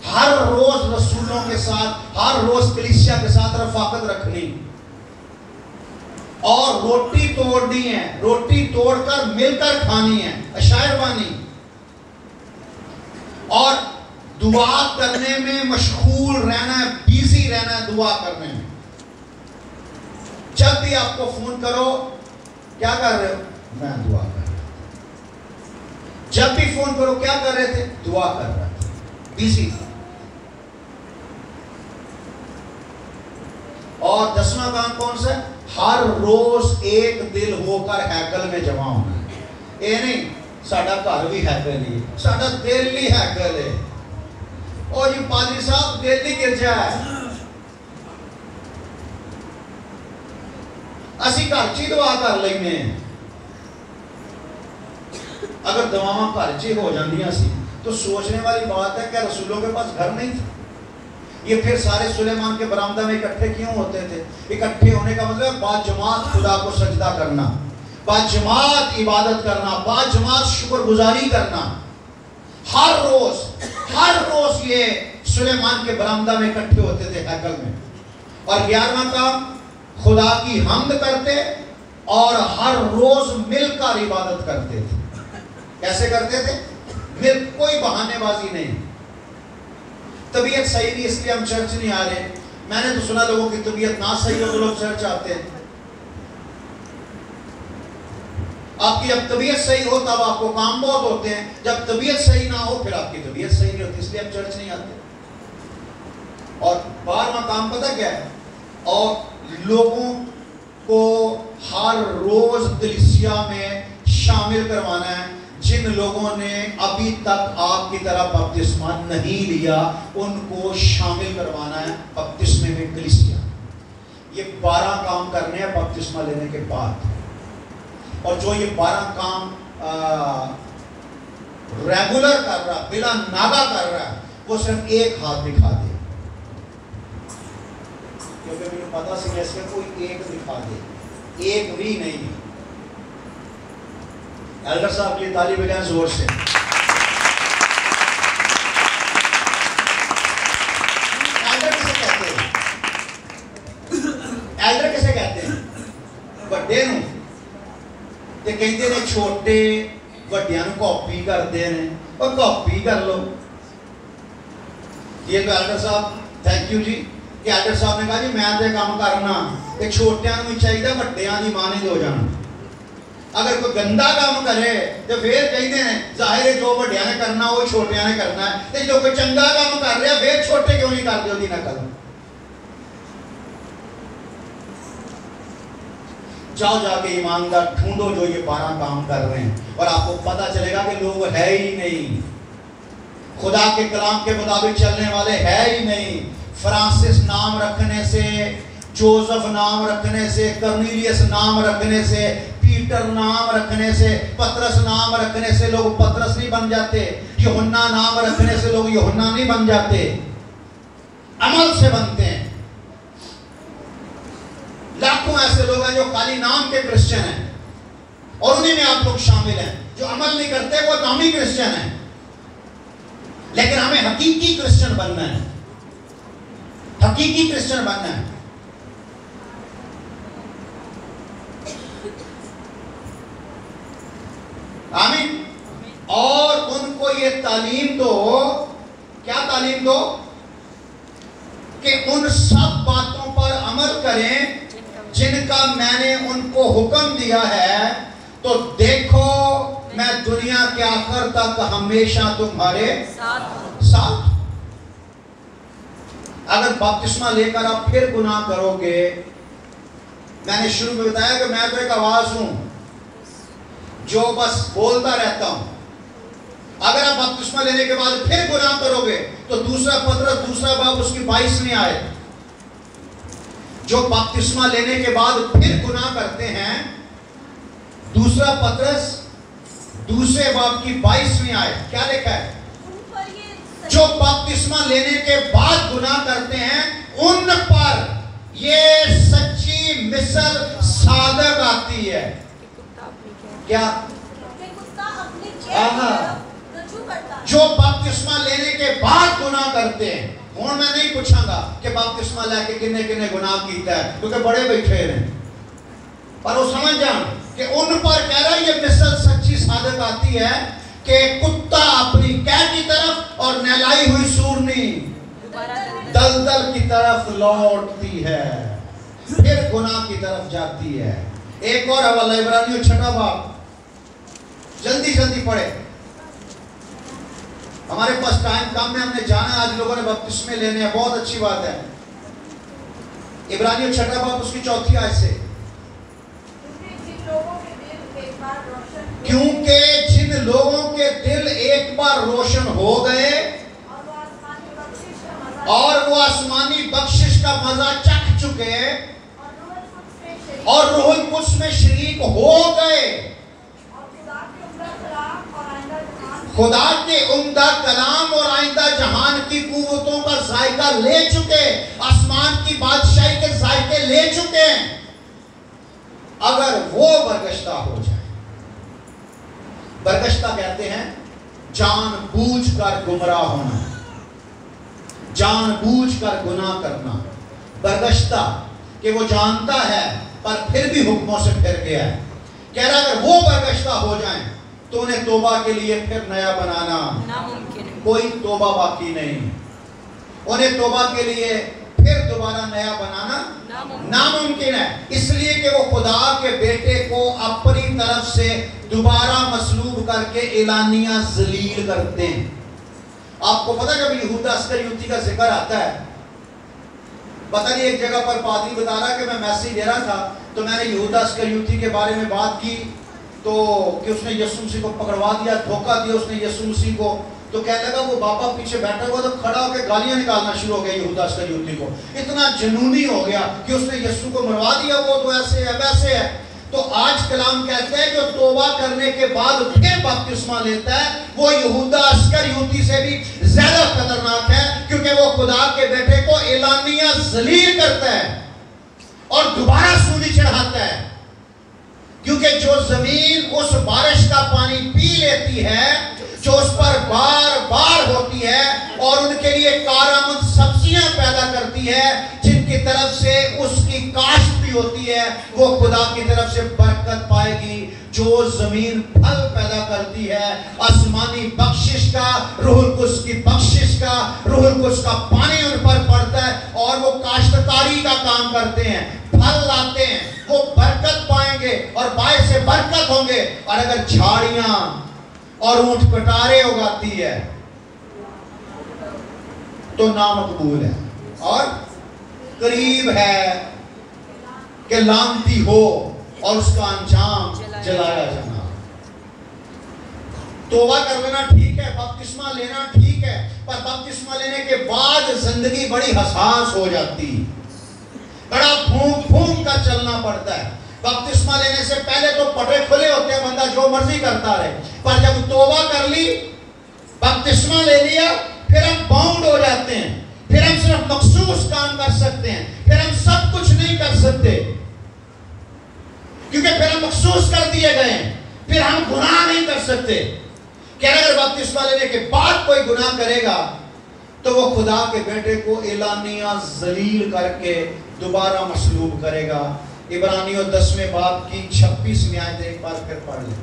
हर रोज रसूलों के साथ, हर रोज कलीसिया के साथ रफाकत रखनी और रोटी तोड़नी है, रोटी तोड़कर मिलकर खानी है, शायरबानी, और दुआ करने में मशगूल रहना है, बिजी रहना है दुआ करने में। जब भी आपको फोन करो, क्या कर रहे हो? मैं दुआ कर रहा था। जब भी फोन करो, क्या कर रहे थे? दुआ कर रहा था, बिजी था। और 10वां काम कौन सा? हर रोज एक दिल होकर हैकल में जमा होना है। ये नहीं साडा घर भी हैकल ही, साडा दिल ही हैकल है। और ये पादरी साहब दिल ही गिरजा है, असी घर ची दुआ कर लेने। अगर दुआवां घर ची हो जांदियां सी तो सोचने वाली बात है, क्या रसूलों के पास घर नहीं था? ये फिर सारे सुलेमान के बरामदा में इकट्ठे क्यों होते थे? इकट्ठे होने का मतलब बाजमात खुदा को सजदा करना, बाजमात इबादत करना, बाजमात शुक्रगुजारी करना। हर रोज ये सुलेमान के बरामदा में इकट्ठे होते थे हैकल में। और 11वां काम, खुदा की हम्द करते और हर रोज मिलकर इबादत करते थे। कैसे करते थे? कोई बहानेबाजी नहीं। तबीयत सही नहीं इसलिए हम चर्च नहीं आ रहे। मैंने तो सुना लोगों की तबीयत ना सही हो तो लोग चर्च आते हैं। आपकी जब तबीयत सही हो तब आपको काम बहुत होते हैं, जब तबीयत सही ना हो फिर आपकी तबीयत सही नहीं होती, इसलिए हम चर्च नहीं आते। और 12वां काम पता क्या है? और लोगों को हर रोज कलीसिया में शामिल करवाना है। जिन लोगों ने अभी तक आपकी तरह बपतिस्मा नहीं लिया, उनको शामिल करवाना है बपतिस्मे में कलीसिया। ये 12 काम करने हैं बपतिस्मा लेने के बाद। और जो ये 12 काम रेगुलर कर रहा, बिना नागा कर रहा है, वो सिर्फ एक हाथ दिखा दे, क्योंकि मुझे पता सी इसमें कोई एक दिखा दे, एक भी नहीं। एल्डर साहब के लिए ताली बजाएं जोर से। एल्डर किसे कहते हैं? एल्डर किसे कहते हैं? ਵੱਡੇ ਨੂੰ। ਤੇ ਕਹਿੰਦੇ ਨੇ ਛੋਟੇ ਵੱਡਿਆਂ ਨੂੰ ਕਾਪੀ ਕਰਦੇ ਨੇ। ਉਹ ਕਾਪੀ ਕਰ ਲਓ। ये तो एल्डर साहब, थैंक यू जी कि एल्डर साहब ने कहा जी मैं तो काम करना, ਤੇ ਛੋਟਿਆਂ ਨੂੰ ਵੀ ਚਾਹੀਦਾ ਵੱਡਿਆਂ ਦੀ ਮਾਨਿੰਦ ਹੋ ਜਾਣਾ। अगर कोई गंदा काम करे तो फिर कहते हैं जाहिर है जो ਵੱਡਿਆਂ ने करना वो छोटियां ने करना है, तो जो कोई चंगा काम कर रहा फिर छोटे क्यों नहीं करते उसकी नकल? जाओ जाके ईमानदार ढूंढो जो ये 12 काम कर रहे हैं और आपको पता चलेगा कि लोग है ही नहीं, खुदा के कलाम के मुताबिक चलने वाले है ही नहीं। फ्रांसिस नाम रखने से, जोसेफ नाम रखने से, कर्नेलियस नाम रखने से, पीटर नाम रखने से, पतरस नाम रखने से लोग पतरस नहीं बन जाते। यूहन्ना नाम रखने से लोग यूहन्ना नहीं बन जाते, अमल से बनते हैं। लाखों ऐसे लोग हैं जो खाली नाम के क्रिश्चियन हैं और उन्हीं में आप लोग शामिल हैं। जो अमल नहीं करते वो नामी क्रिश्चियन हैं, लेकिन हमें हकीकी क्रिश्चियन बनना है, हकीकी क्रिश्चियन बनना है। आमीन। और उनको ये तालीम दो, क्या तालीम दो? कि उन सब बातों पर अमल करें जिनका मैंने उनको हुक्म दिया है, तो देखो मैं दुनिया के आखिर तक हमेशा तुम्हारे साथ। अगर बपतिस्मा लेकर आप फिर गुनाह करोगे, मैंने शुरू में बताया कि मैं तो एक आवाज हूं जो बस बोलता रहता हूं, अगर आप बपतिस्मा लेने के बाद फिर गुनाह करोगे तो दूसरा पत्रस दूसरा बाब उसकी 22 में आए, जो बपतिस्मा लेने के बाद फिर गुनाह करते हैं, दूसरा पत्रस दूसरे बाब की 22 में आए, क्या लिखा है? जो बपतिस्मा लेने के बाद गुनाह करते हैं उन पर ये सच्ची मिसल सादक आती है। क्या? जो बपतिस्मा लेने के बाद गुनाह करते हैं। और मैं नहीं पूछूंगा कि बपतिस्मा लेके किन्ने किन्ने गुनाह कीता है, क्योंकि बड़े बैठे हैं, पर वो समझ जाओ कि उन पर कह रहा है ये मिसल सच्ची सादक आती है कि कुत्ता अपनी कैद की तरफ और नहलाई हुई सूरनी दलदल की तरफ लौटती है, फिर गुनाह की तरफ जाती है। एक और हवाला इब्रानियों 6 बाब, जल्दी जल्दी पढ़े, हमारे पास टाइम कम है, हमने जाना आज लोगों ने बपतिस्मे लेने हैं, बहुत अच्छी बात है। इब्रानियों 6 बाब उसकी 4थी आयत से, क्योंकि जिन लोगों के दिल एक बार रोशन हो गए और वो आसमानी बख्शिश का मजा चख चुके और रूहुल कुद्स में शरीक हो गए, खुदा के उम्दा कलाम और आइंदा जहान की कुव्वतों का जायका ले चुके, आसमान की बादशाही के जायके ले चुके हैं, अगर वो बरगश्ता हो जाए, बरगश्ता कहते हैं जानबूझकर गुमराह होना, जानबूझकर गुनाह करना, बरगश्ता कि वो जानता है पर फिर भी हुक्मों से फिर गया है। कह रहा अगर वो बरगश्ता हो जाए तो उन्हें तौबा के लिए फिर नया बनाना नामुमकिन है, कोई तौबा बाकी नहीं, उन्हें तौबा के लिए फिर दोबारा नया बनाना नामुमकिन है, इसलिए कि वो खुदा के बेटे को अपनी तरफ से दोबारा मसलूब करके एलानिया जलील करते हैं। आपको पता जब यहूदा अस्करियोती का जिक्र आता है, पता नहीं एक जगह पर पादरी बता रहा कि मैं मैसेज दे रहा था तो मैंने यहूदा अस्करियोती के बारे में बात की तो कि उसने यीशु मसीह को पकड़वा दिया, धोखा दिया उसने यीशु मसीह को, तो कहने लगा वो बाबा पीछे बैठा हुआ तो खड़ा होकर गालियां निकालना शुरू हो गया यहूदा अस्करियोती को, इतना जुनूनी हो गया कि उसने यीशु को मरवा दिया, वो तो ऐसे है वैसे है। तो आज कलाम कहते हैं जो तौबा करने के बाद फिर बपतिस्मा लेता है वो यहूदा अस्करियोती से भी ज्यादा खतरनाक है, क्योंकि वो खुदा के बेटे को एलानिया जलील करता है और दोबारा सूली चढ़ाता है, क्योंकि जो जमीन उस बारिश का पानी पी लेती है जो उस पर बार बार होती है और उनके लिए कारामद सब्जियां पैदा करती है जिनकी तरफ से उसकी काश्त भी होती है, वो खुदा की तरफ से बरकत पाएगी। जो जमीन फल पैदा करती है आसमानी बख्शिश का, रूहुल कुद्स की बख्शिश का, रूहुल कुद्स का पानी उन पर पड़ता है और वो काश्तकारी का काम करते हैं, फल लाते हैं, वो बरकत पाएंगे और बाय से बरकत होंगे। और अगर झाड़ियां और ऊंट कटारे उगाती है तो नामकबूल है और करीब है कि लानती हो और उसका अंजाम जलाया जाना। तौबा कर लेना ठीक है, बपतिस्मा लेना ठीक है, पर बपतिस्मा लेने के बाद जिंदगी बड़ी हसास हो जाती, बड़ा फूंक फूंक कर चलना पड़ता है। बपतिस्मा लेने से पहले तो पटे खुले होते हैं, बंदा जो मर्जी करता रहे, पर जब तौबा कर ली, बपतिस्मा ले लिया, फिर हम बाउंड हो जाते हैं, फिर हम सिर्फ मखसूस काम कर सकते हैं, फिर हम सब कुछ नहीं कर सकते, क्योंकि फिर हम मखसूस कर दिए गए हैं, फिर हम गुनाह नहीं कर सकते। क्या अगर बपतिस्मा लेने के बाद कोई गुनाह करेगा तो वो खुदा के बेटे को एलानिया जलील करके दोबारा मसलूब करेगा। इब्रानियों 10वें बाब की 26वीं आयत एक बार फिर पढ़ लें।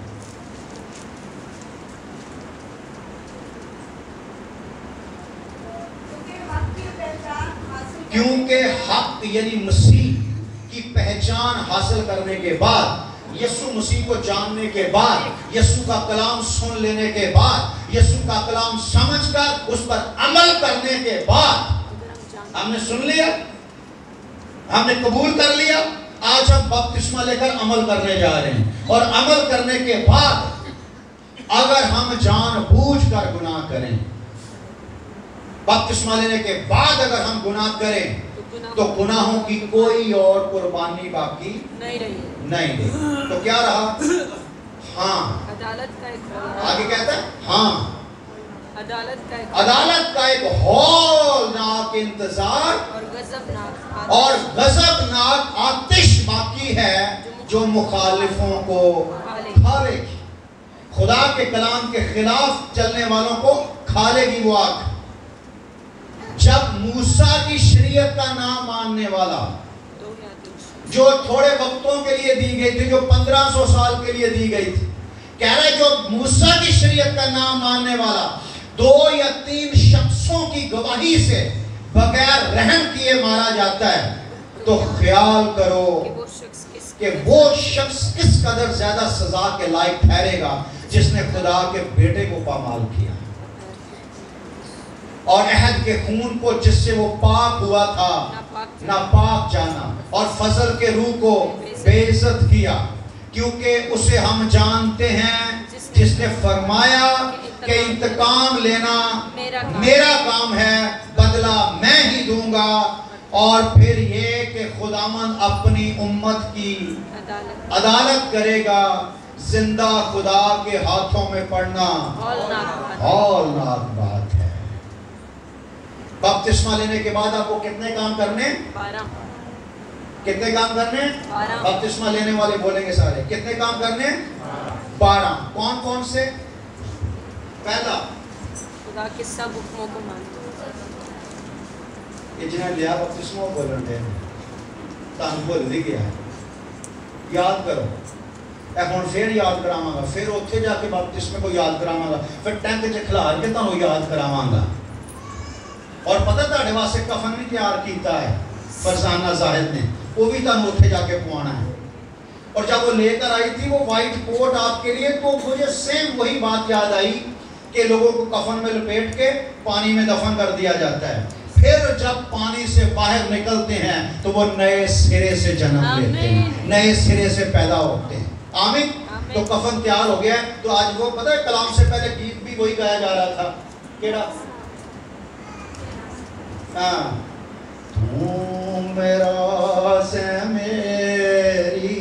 क्योंकि हक यानी मसीह की पहचान हासिल करने के बाद, यीशु मसीह को जानने के बाद, यीशु का कलाम सुन लेने के बाद, यीशु का कलाम समझकर उस पर अमल करने के बाद, हमने सुन लिया, हमने कबूल कर लिया, आज हम बपतिस्मा लेकर अमल करने जा रहे हैं और अमल करने के बाद अगर हम जानबूझकर गुनाह करें, बपतिस्मा लेने के बाद अगर हम गुनाह करें तो गुनाहों की कोई और कुर्बानी बाकी नहीं रही। नहीं। तो क्या रहा? हाँ। अदालत का एक आगे कहता है हाँ, अदालत का एक हौलनाक इंतजार और गजबनाक आतिश बाकी है जो मुखालिफों को खालेगी। खुदा के कलाम के खिलाफ चलने वालों को खालेगी वो आग। जब मूसा की शरीयत का नाम मानने वाला, जो थोड़े वक्तों के लिए दी गई थी, जो 1500 साल के लिए दी गई थी, कह रहे जो मूसा की शरीयत का नाम मानने वाला 2 या 3 शख्सों की गवाही से बगैर रहम किए मारा जाता है, तो ख्याल करो कि वो शख्स किस कदर ज्यादा सजा के लायक ठहरेगा जिसने खुदा के बेटे को पामाल किया और अहद के खून को जिससे वो पाक हुआ था नापाक जाना और फजल के रूह को बेइज्जत किया, क्योंकि उसे हम जानते हैं जिसने फरमाया कि इंतकाम लेना मेरा काम है, बदला मैं ही दूंगा। और फिर ये कि खुदामंद अपनी उम्मत की अदालत करेगा। जिंदा खुदा के हाथों में पड़ना हौलनाक बात है। बपतिस्मा लेने के बाद आपको कितने काम करने? 12। कितने काम करने? 12। बपतिस्मा लेने वाले बोलेंगे सारे कितने काम करने? 12। कौन कौन से? पहला, खुदा के सब हुक्मों को मानना। ये जिन्हें लिया बपतिस्मा बोलन दे तान भुल भी गया है, याद करो। हुण फिर याद करावांगा, फिर उत्थे जाके बपतिस्मे को याद करावांगा, फिर टैंक च खिलार के तुहानूं याद करावांगा। और पता तुहाडे वास्ते कफन भी तैयार किया है फरजाना जाहिद ने, वो भी तुहानूं उत्थे जाके पवाना है। और जब वो लेकर आई थी वो वाइट कोट आपके लिए, तो मुझे सेम वही बात याद आई कि लोगों को कफन में लपेट के पानी में दफन कर दिया जाता है, फिर जब पानी से बाहर निकलते हैं तो वो नए सिरे से जन्म लेते हैं, नए सिरे से पैदा होते हैं। आमीन। तो कफन तैयार हो गया। तो आज वो पता है कलाम से पहले गीत भी वही गाया जा रहा था, केड़ा? हाँ, तू मेरा से मेरी।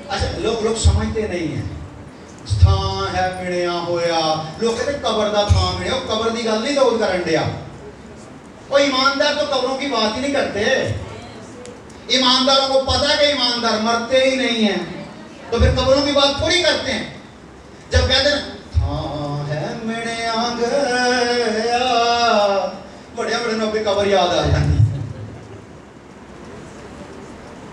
अच्छा, लोग समझते नहीं है। थां है मिलिया होया, लोग कहते कबर दा थां मिलिया, कबर दी गल नहीं दौड़ करन दिया। वो ईमानदार तो कब्रों की बात ही नहीं करते। ईमानदारों को पता है कि ईमानदार मरते ही नहीं है, तो फिर कब्रों की बात थोड़ी करते हैं। जब कहते हैं थां है मिलिया गया, बड़े बड़े नौकरी कबर याद आ जाती।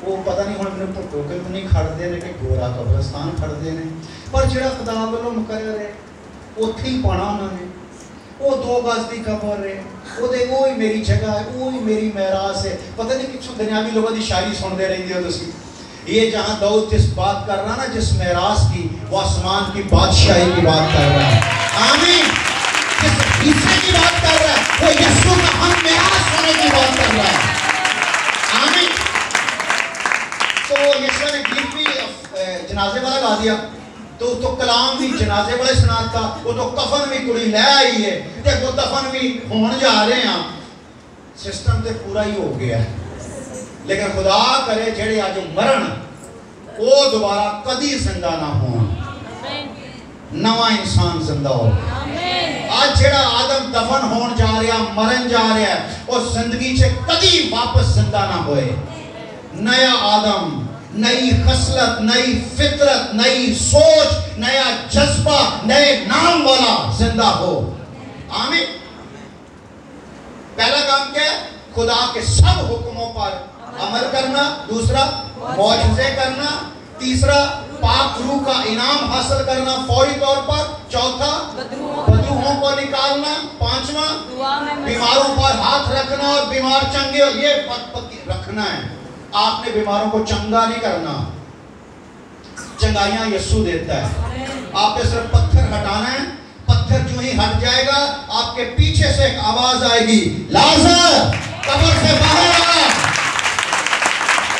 वो पता नहीं हुण मैनूं भुट्टो के नहीं खड़दे ने कि गोरा कब्रस्तान खड़दे ने, पर जिहड़ा खुदा वालों मुकर्रर है उत्थे ही पाना उन्होंने। वो 2 गज की कबर है, वो ही मेरी जगह है, वो ही मेरी महरास है। पता नहीं कितों दुनियावी लोगों की शायरी सुनते रहते हो तुसी। ये जहाँ दाऊद जिस बात कर रहा ना, जिस महरास की, वो आसमान की बादशाही की बात कर रहा है। आमीन। जिस हिस्से की बात कर रहा है वो यीशु का हम महरास होने की बात कर रहा है। आमीन। तो यीशु ने गीत भी जनाजे वाला गा दिया, तो कलाम भी जनाजे वाले सुनाता, वो तो कफन भी कुड़ी लै आई है, ते वो दफन भी होने जा रहे हैं। सिस्टम तो पूरा ही हो गया है, लेकिन खुदा करे जेड़े अज मरण वो दोबारा कदी जिंदा ना हो, नवा इंसान जिंदा हो। आज जेड़ा आदम दफन होने जा रहा, मरन जा रहा है, वो जिंदगी से कदी वापस जिंदा ना होए। नया आदम, नई खसलत, नई फितरत, नई सोच, नया जज्बा, नए नाम वाला जिंदा हो। आमीन। पहला काम क्या है? खुदा के सब हुक्मों पर अमल करना। दूसरा, मौजज़े करना। तीसरा, पाक रूह का इनाम हासिल करना फौरी तौर पर। चौथा, बदरूहों को निकालना। पांचवा, बीमारों पर हाथ रखना और बीमार चंगे हो, ये रखना है। आपने बीमारों को चंगा नहीं करना, चंगाइयां यीशु देता है। आपने सिर्फ पत्थर हटाना है। पत्थर जो ही हट जाएगा, आपके पीछे से एक आवाज आएगी, लाजर कब्र से बाहर आ।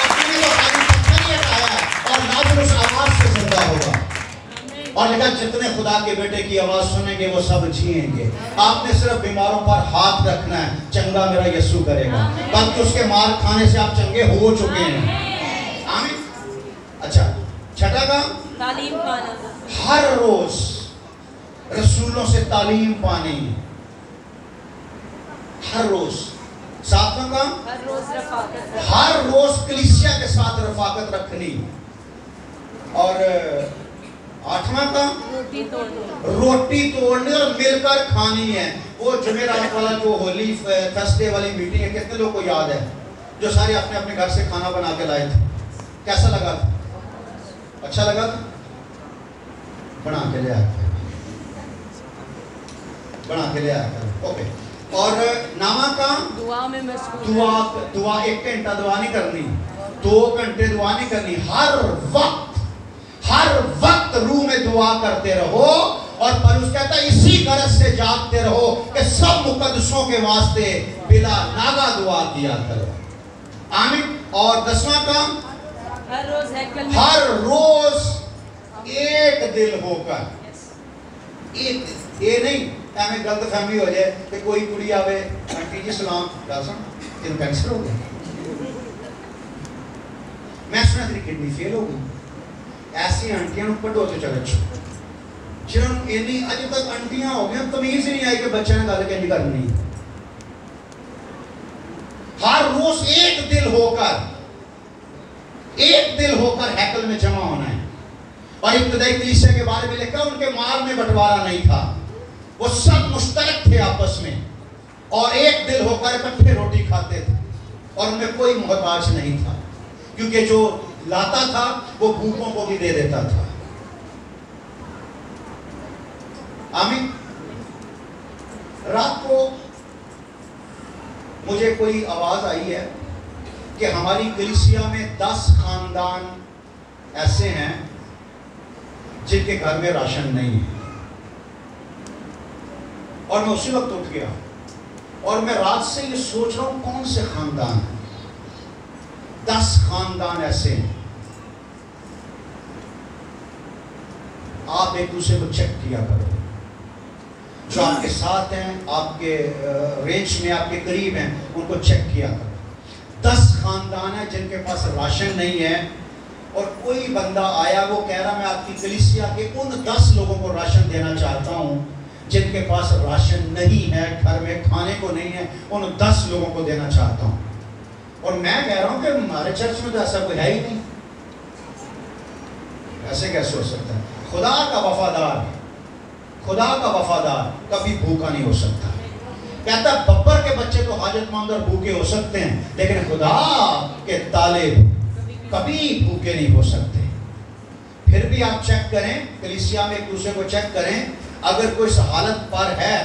अपने तो खाली पत्थर ही हटाया और लाजर उस आवाज से जिंदा होगा। और लिखा आज जितने खुदा के बेटे की आवाज सुनेंगे वो सब जिएंगे। आपने सिर्फ बीमारों पर हाथ रखना है, चंगा मेरा यीशु करेगा, बल्कि उसके मार खाने से आप चंगे हो चुके हैं। आमीन। अच्छा, छठा काम तालीम पाना, हर रोज रसूलों से तालीम पानी, हर रोज। सातवां काम हर रोज रफाकत, हर रोज कलीसिया के साथ रफाकत रखनी। और आठवां काम रोटी तोड़ना, रोटी तोड़नी और मिलकर खानी है। वो जुमेरात वाला जो होली थर्सडे वाली मीटिंग है, कितने लोग को याद है? जो सारे अपने अपने घर से खाना बना के लाए थे, कैसा लगा था? अच्छा लगा था? बना के ले आया, बना के ले आया। ओके। और नामा काम दुआ में मशगूल, दुआ 1 घंटा दुआ नहीं करनी, 2 घंटे दुआ नहीं करनी, हर वक्त रूह में दुआ करते रहो। और पौलुस कहता है इसी गरज से जागते रहो कि सब मुकद्दसों के वास्ते बिला नागा दुआ किया करो। आमीन। और 10वां काम हर रोज हैकल में, हर रोज एक दिल होकर, एक ये नहीं हमें गलत फहमी हो जाए कि कोई कुड़ी आवे, आंटी जी सलाम दासन तेन कैंसर हो गया, मैं सुना तेरी किडनी फेल हो गई। ऐसी आंटियां कड्डो तो चर्च जिन्होंने इन्नी अज तक आंटियां हो गई तमीज ही नहीं आई कि बच्चे ने गल कैसे करनी। हर रोज एक दिल होकर हैकल में जमा होना है। और इब्तिदाई कलीसिया के बारे में लिखा उनके माल में बंटवारा नहीं था, वो सब मुश्तरक थे आपस में और एक दिल होकर इकट्ठे रोटी खाते थे और उनमें कोई मोहताज नहीं था, क्योंकि जो लाता था वो भूखों को भी दे देता था। आमीन। रात को मुझे कोई आवाज आई है कि हमारी कलीसिया में 10 खानदान ऐसे हैं जिनके घर में राशन नहीं है। और मैं उसी वक्त उठ गया और मैं रात से ये सोच रहा हूं कौन से खानदान है। 10 खानदान ऐसे हैं। आप एक दूसरे को चेक किया करो, जो आपके साथ हैं, आपके रेंज में, आपके करीब हैं, उनको चेक किया करो। 10 खानदान है जिनके पास राशन नहीं है और कोई बंदा आया वो कह रहा मैं आपकी कलीसिया के उन 10 लोगों को राशन देना चाहता हूं जिनके पास राशन नहीं है, घर में खाने को नहीं है, उन 10 लोगों को देना चाहता हूं। और मैं कह रहा हूं कि हमारे चर्च में तो ऐसा कोई है ही नहीं, ऐसे कैसे हो सकता है? खुदा का वफादार कभी भूखा नहीं हो सकता। कहता बब्बर के बच्चे तो हाजतमंद और भूखे हो सकते हैं, लेकिन खुदा के तालिब कभी भूखे नहीं हो सकते। फिर भी आप चेक करें, कलीसिया में एक दूसरे को चेक करें, अगर कोई इस हालत पर है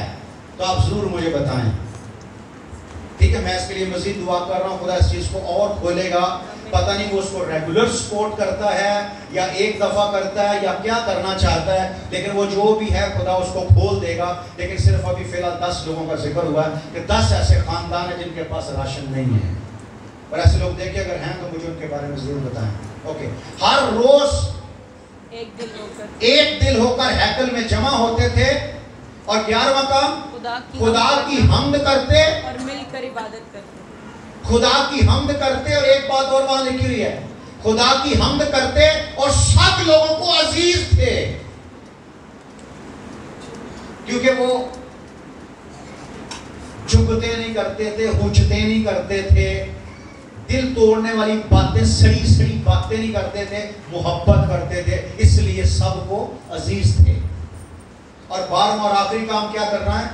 तो आप जरूर मुझे बताएं, ठीक है? मैं इसके लिए मजीद दुआ कर रहा हूँ, खुदा इस चीज़ को और खोलेगा। पता नहीं वो उसको रेगुलर सपोर्ट करता है या एक दफ़ा करता है या क्या करना चाहता है, लेकिन वो जो भी है खुदा उसको खोल देगा। लेकिन सिर्फ अभी फिलहाल 10 लोगों का जिक्र हुआ है कि 10 ऐसे खानदान हैं जिनके पास राशन नहीं है। और ऐसे लोग देखिए अगर हैं तो मुझे उनके बारे में जरूर बताएं। ओके। हर रोज एक दिल होकर हैकल में जमा होते थे। और 11वां काम खुदा की हमद करते और मिलकर इबादत करते। खुदा की हमद करते, और एक बात और वहां लिखी हुई है, खुदा की हमद करते और सब लोगों को अजीज थे, क्योंकि वो झुकते नहीं करते थे, हुचते नहीं करते थे, दिल तोड़ने वाली बातें, सड़ी बातें नहीं करते थे, मोहब्बत करते थे, इसलिए सबको अजीज थे। और 12वां और आखिरी काम क्या करना है?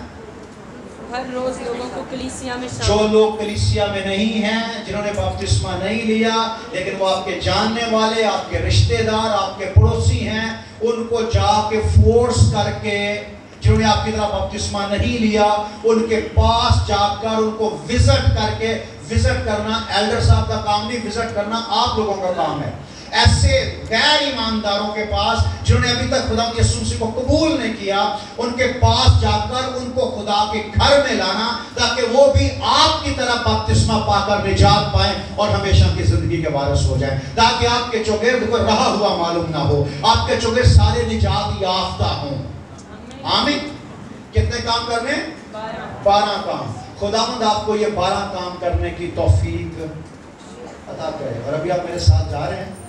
हर रोज लोगों को कलीसिया में जो लोग कलीसिया में नहीं हैं, जिन्होंने बपतिस्मा नहीं लिया, लेकिन वो आपके जानने वाले, आपके रिश्तेदार, आपके पड़ोसी हैं, उनको जाके फोर्स करके जिन्होंने आपकी तरह बपतिस्मा नहीं लिया, उनके पास जाकर उनको विजिट करके, विजिट करना एल्डर साहब का काम नहीं, विजिट करना आप लोगों का काम है। ऐसे गैर ईमानदारों के पास जिन्होंने अभी तक खुदा के यीशु मसीह को कबूल नहीं किया, उनके पास जाकर उनको खुदा के घर में लाना, ताकि वो भी आपकी तरह बपतिस्मा पाकर निजात पाए और हमेशा की जिंदगी के वारिस हो जाए, ताकि आपके चौगिर्द को रहा हुआ मालूम ना हो, आपके चौगिर्द सारे निजात याफ्ता हों। आमीन। कितने काम करने? 12 काम। खुदावंद आपको ये 12 काम करने की तौफीक अता करे। और अभी आप मेरे साथ जा रहे हैं।